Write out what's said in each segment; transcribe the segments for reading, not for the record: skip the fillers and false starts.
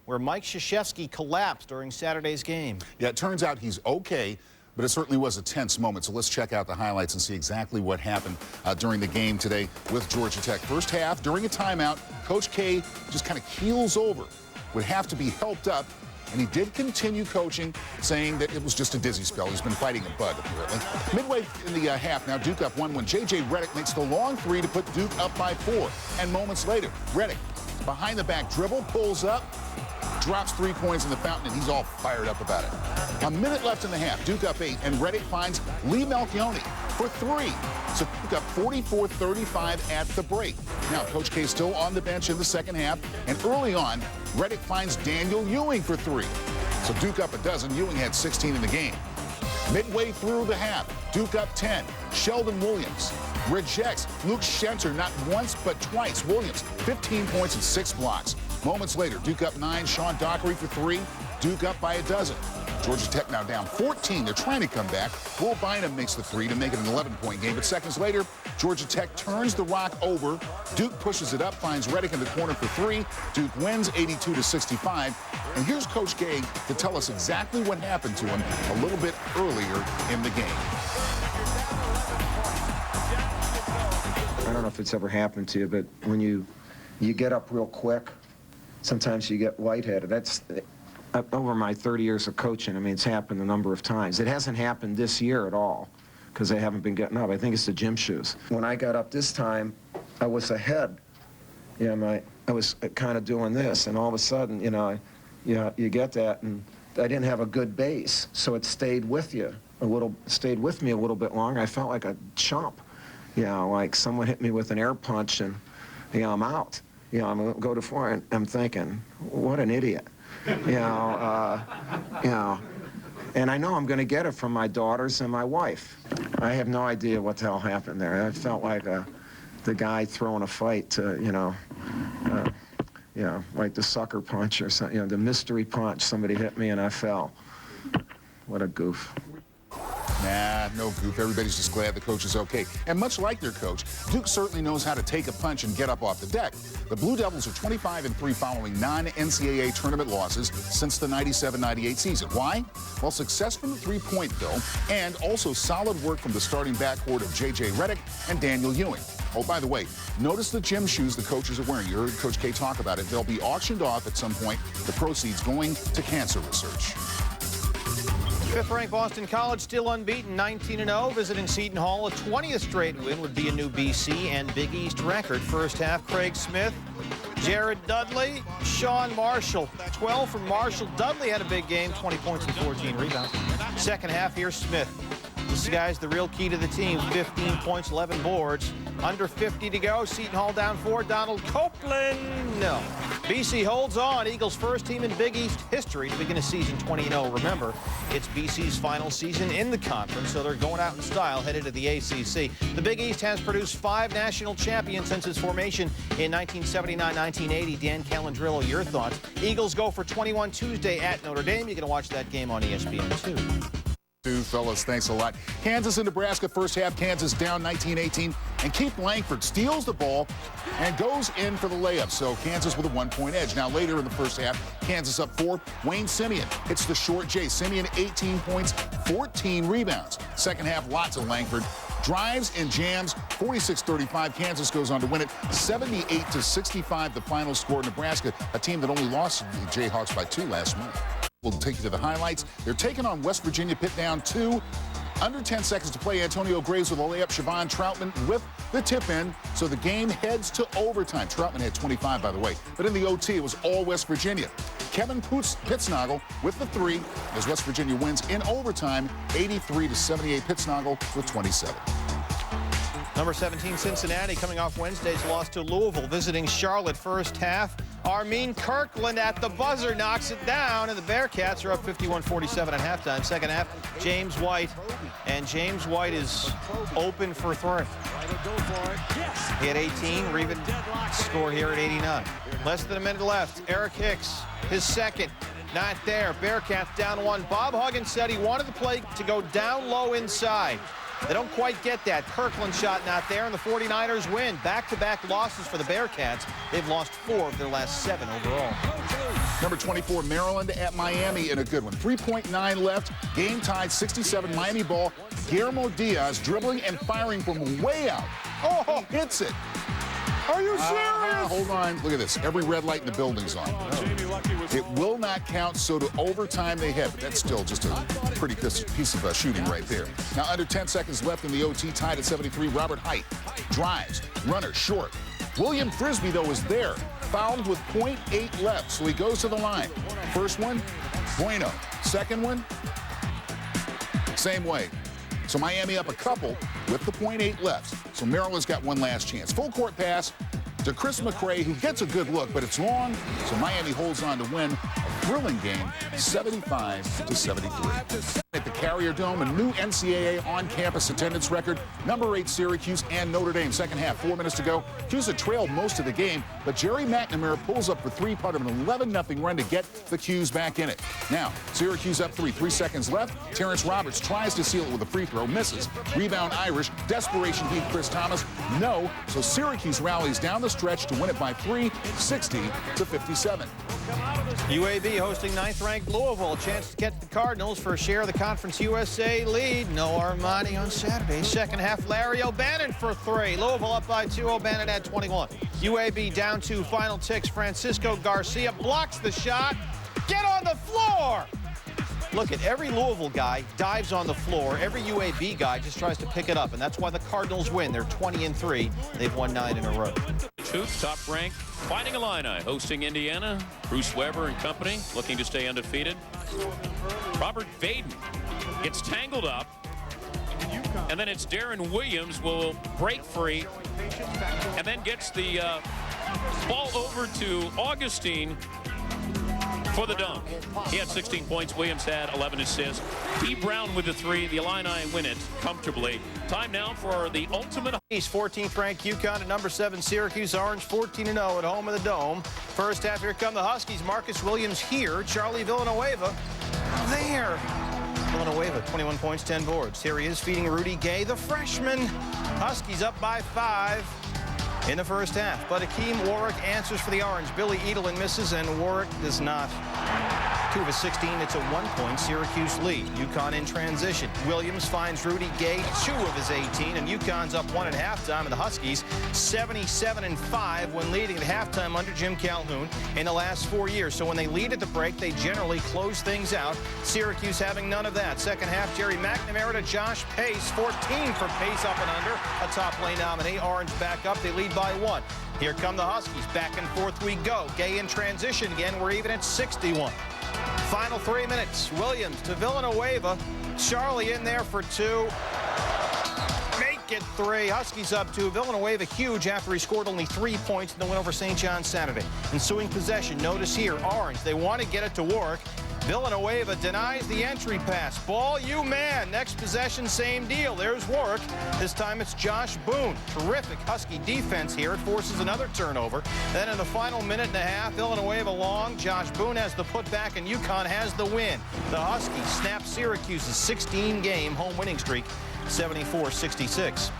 where Mike Krzyzewski collapsed during Saturday's game. Yeah, it turns out he's okay, but it certainly was a tense moment. So let's check out the highlights and see exactly what happened during the game today with Georgia Tech. First half, during a timeout, Coach K just kind of keels over, would have to be helped up. And he did continue coaching, saying that it was just a dizzy spell. He's been fighting a bug, apparently. Midway in the half, now Duke up 1-1. J.J. Redick makes the long three to put Duke up by 4. And moments later, Redick, behind the back dribble, pulls up, drops 3 points in the fountain, and he's all fired up about it. A minute left in the half, Duke up 8, and Redick finds Lee Malchione for 3. So Duke up 44-35 at the break. Now, Coach K still on the bench in the second half, and early on, Redick finds Daniel Ewing for 3. So Duke up a dozen. Ewing had 16 in the game. Midway through the half, Duke up 10. Sheldon Williams rejects Luke Schenter not once but twice. Williams, 15 points and 6 blocks. Moments later, Duke up 9. Sean Dockery for 3. Duke up by a dozen. Georgia Tech now down 14. They're trying to come back. Will Bynum makes the 3 to make it an 11-point game. But seconds later, Georgia Tech turns the rock over. Duke pushes it up, finds Redick in the corner for 3. Duke wins 82-65. And here's Coach K to tell us exactly what happened to him a little bit earlier in the game. I don't know if it's ever happened to you, but when you get up real quick, sometimes you get lightheaded. That's over my 30 years of coaching. I mean, it's happened a number of times. It hasn't happened this year at all because they haven't been getting up. I think it's the gym shoes. When I got up this time, I was ahead. You know, I was kind of doing this, and all of a sudden, you get that, and I didn't have a good base, so it stayed with me a little bit longer. I felt like a chump. Like someone hit me with an air punch, and I'm out. I'm going to go to floor, and I'm thinking, what an idiot. And I know I'm going to get it from my daughters and my wife. I have no idea what the hell happened there. I felt like the guy throwing a fight to, like the sucker punch or something, the mystery punch. Somebody hit me and I fell. What a goof. Nah, no goof. Everybody's just glad the coach is okay. And much like their coach, Duke certainly knows how to take a punch and get up off the deck. The Blue Devils are 25-3 following non-NCAA tournament losses since the 97-98 season. Why? Well, success from the three-point, Bill, and also solid work from the starting backcourt of J.J. Redick and Daniel Ewing. Oh, by the way, notice the gym shoes the coaches are wearing. You heard Coach K talk about it. They'll be auctioned off at some point, the proceeds going to cancer research. 5th-ranked Boston College still unbeaten, 19-0, visiting Seton Hall. A 20th straight win would be a new BC and Big East record. First half, Craig Smith, Jared Dudley, Sean Marshall. 12 from Marshall. Dudley had a big game, 20 points and 14 rebounds. Second half, here's Smith. This guy's the real key to the team. 15 points, 11 boards. Under 50 to go. Seton Hall down 4. Donald Copeland, no. BC holds on. Eagles' first team in Big East history to begin a season 20-0. Remember, it's BC's final season in the conference, so they're going out in style, headed to the ACC. The Big East has produced 5 national champions since its formation in 1979-1980. Dan Calandrillo, your thoughts? Eagles go for 21 Tuesday at Notre Dame. You can watch that game on ESPN2. Fellas, thanks a lot. Kansas and Nebraska first half. Kansas down 19-18, and Keith Langford steals the ball and goes in for the layup. So Kansas with a 1-point edge. Now later in the first half, Kansas up 4. Wayne Simeon hits the short J. Simeon 18 points, 14 rebounds. Second half, lots of Langford. Drives and jams, 46-35. Kansas goes on to win it, 78-65. The final score. Nebraska, a team that only lost the Jayhawks by 2 last month. We'll take you to the highlights. They're taking on West Virginia, Pitt down 2. Under 10 seconds to play. Antonio Graves with a layup. Siobhan Troutman with the tip in. So the game heads to overtime. Troutman had 25, by the way. But in the OT, it was all West Virginia. Kevin Pittsnagel with the 3 as West Virginia wins in overtime, 83-78. Pittsnagel with 27. Number 17, Cincinnati, coming off Wednesday's loss to Louisville, visiting Charlotte first half. Armin Kirkland at the buzzer knocks it down, and the Bearcats are up 51-47 at halftime. Second half, James White, and James White is open for three. He had 18, Reven score here at 89. Less than a minute left. Eric Hicks, his second, not there. Bearcats down 1. Bob Huggins said he wanted the play to go down low inside. They don't quite get that. Kirkland shot not there, and the 49ers win. Back-to-back losses for the Bearcats. They've lost 4 of their last 7 overall. Number 24, Maryland at Miami in a good one. 3.9 left. Game tied, 67. Miami ball. Guillermo Diaz dribbling and firing from way out. Oh, hits it. Are you serious? Hold on. Look at this. Every red light in the building's on. It will not count, so to overtime they head. But that's still just a pretty piece of shooting right there. Now, under 10 seconds left in the OT, tied at 73. Robert Height drives. Runner short. William Frisbee, though, is there. Fouled with .8 left, so he goes to the line. First one, bueno. Second one, same way. So Miami up a couple with the .8 left. So Maryland's got one last chance. Full court pass to Chris McCray, who gets a good look, but it's long. So Miami holds on to win a thrilling game, 75-73. At the Carrier Dome, a new NCAA on-campus attendance record. Number 8 Syracuse and Notre Dame. Second half, 4 minutes to go. Cuse trailed most of the game, but Jerry McNamara pulls up the three-putt of an 11-0 run to get the Cuse back in it. Now, Syracuse up 3. 3 seconds left. Terrence Roberts tries to seal it with a free throw, misses. Rebound Irish. Desperation beat Chris Thomas. No, so Syracuse rallies down the stretch to win it by 3, 60-57. UAB hosting 9th-ranked Louisville. A chance to get the Cardinals for a share of the Conference USA lead. No Armani on Saturday. Second half, Larry O'Bannon for 3. Louisville up by 2. O'Bannon at 21. UAB down 2. Final ticks. Francisco Garcia blocks the shot. Get on the floor! Look at every Louisville guy dives on the floor. Every UAB guy just tries to pick it up, and that's why the Cardinals win. They're 20-3. They've won 9 in a row. Hoops, top ranked, Fighting Illini hosting Indiana. Bruce Weber and company looking to stay undefeated. Robert Vaden gets tangled up, and then it's Darren Williams will break free, and then gets the ball over to Augustine for the dunk. He had 16 points. Williams had 11 assists. P. Brown with the 3. The Illini win it comfortably. Time now for the ultimate. East 14th ranked UConn at number 7 Syracuse. Orange 14-0 at home in the Dome. First half, here come the Huskies. Marcus Williams here. Charlie Villanueva there. Villanueva, 21 points, 10 boards. Here he is feeding Rudy Gay, the freshman. Huskies up by 5 in the first half. But Akeem Warwick answers for the Orange. Billy Edelin misses, and Warwick does not. 2 of his 16. It's a 1-point Syracuse lead. UConn in transition. Williams finds Rudy Gay, 2 of his 18, and UConn's up 1 at halftime, and the Huskies 77-5 when leading at halftime under Jim Calhoun in the last 4 years. So when they lead at the break, they generally close things out. Syracuse having none of that. Second half, Jerry McNamara to Josh Pace. 14 for Pace up and under. A top-play nominee. Orange back up. They lead by 1. Here come the Huskies. Back and forth we go. Gay in transition again. We're even at 61. Final 3 minutes. Williams to Villanueva. Charlie in there for 2. Make it 3. Huskies up 2. Villanueva huge after he scored only 3 points in the win over St. John Saturday. Ensuing possession. Notice here, Orange. They want to get it to work. Villanueva denies the entry pass. Ball, you man. Next possession, same deal. There's Warwick. This time it's Josh Boone. Terrific Husky defense here. It forces another turnover. Then in the final minute and a half, Villanueva long. Josh Boone has the putback, and UConn has the win. The Huskies snap Syracuse's 16-game home winning streak, 74-66.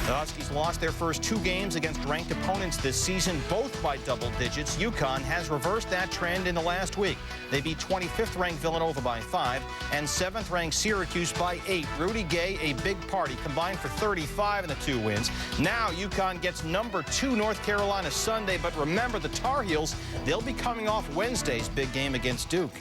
The Huskies lost their first 2 games against ranked opponents this season, both by double digits. UConn has reversed that trend in the last week. They beat 25th ranked Villanova by 5 and 7th ranked Syracuse by 8. Rudy Gay, a big party, combined for 35 in the 2 wins. Now UConn gets number 2 North Carolina Sunday, but remember the Tar Heels, they'll be coming off Wednesday's big game against Duke.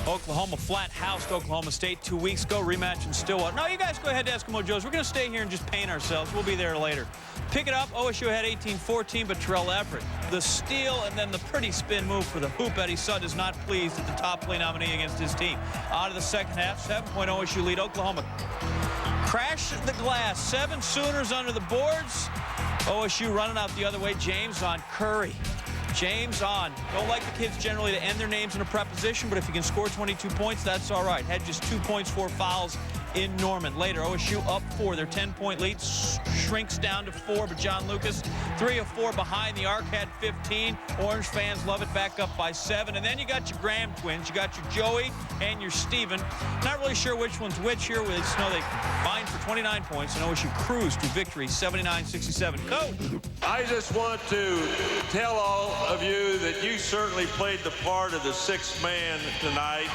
Oklahoma flat-housed Oklahoma State 2 weeks ago. Rematch in Stillwater. No, you guys go ahead to Eskimo Joe's. We're going to stay here and just paint ourselves. We'll be there later. Pick it up. OSU had 18-14, but Terrell Everett, the steal and then the pretty spin move for the hoop. Eddie Sutton is not pleased at the top play nominee against his team. Out of the second half, 7-point OSU lead. Oklahoma crashed the glass. 7 Sooners under the boards. OSU running out the other way. James on Curry. James on. Don't like the kids generally to end their names in a preposition, but if you can score 22 points, that's all right. Had just 2 points, 4 fouls, in Norman. Later, OSU up 4. Their 10-point lead shrinks down to 4, but John Lucas 3 of 4 behind the arc, had 15. Orange fans love it, back up by 7. And then you got your Graham twins. You got your Joey and your Steven. Not really sure which one's which here. We just know they combined for 29 points, and OSU cruised to victory 79-67. Coach. I just want to tell all of you that you certainly played the part of the sixth man tonight.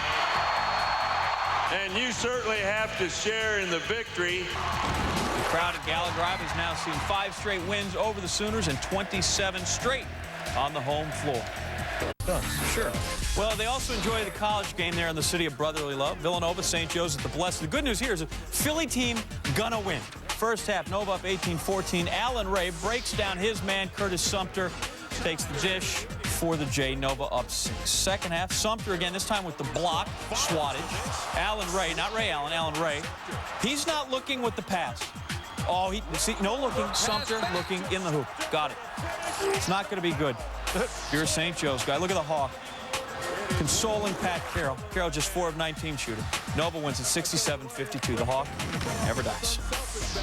And you certainly have to share in the victory. The crowd at Gallagher Drive has now seen 5 straight wins over the Sooners and 27 straight on the home floor. Sure. Well, they also enjoy the college game there in the city of brotherly love. Villanova, St. Joe's at the Blessed. The good news here is a Philly team gonna win. First half, Nova up 18-14. Allen Ray breaks down his man, Curtis Sumter, takes the dish for the J. Nova up 6. Second half, Sumter again, this time with the block, swattage. Allen Ray, not Ray Allen, Allen Ray. He's not looking with the pass. Oh, no looking. Sumter looking in the hoop. Got it. It's not going to be good. If you're a St. Joe's guy, look at the Hawk. Consoling Pat Carroll. Carroll just 4 of 19 shooter. Nova wins at 67-52. The Hawk never dies.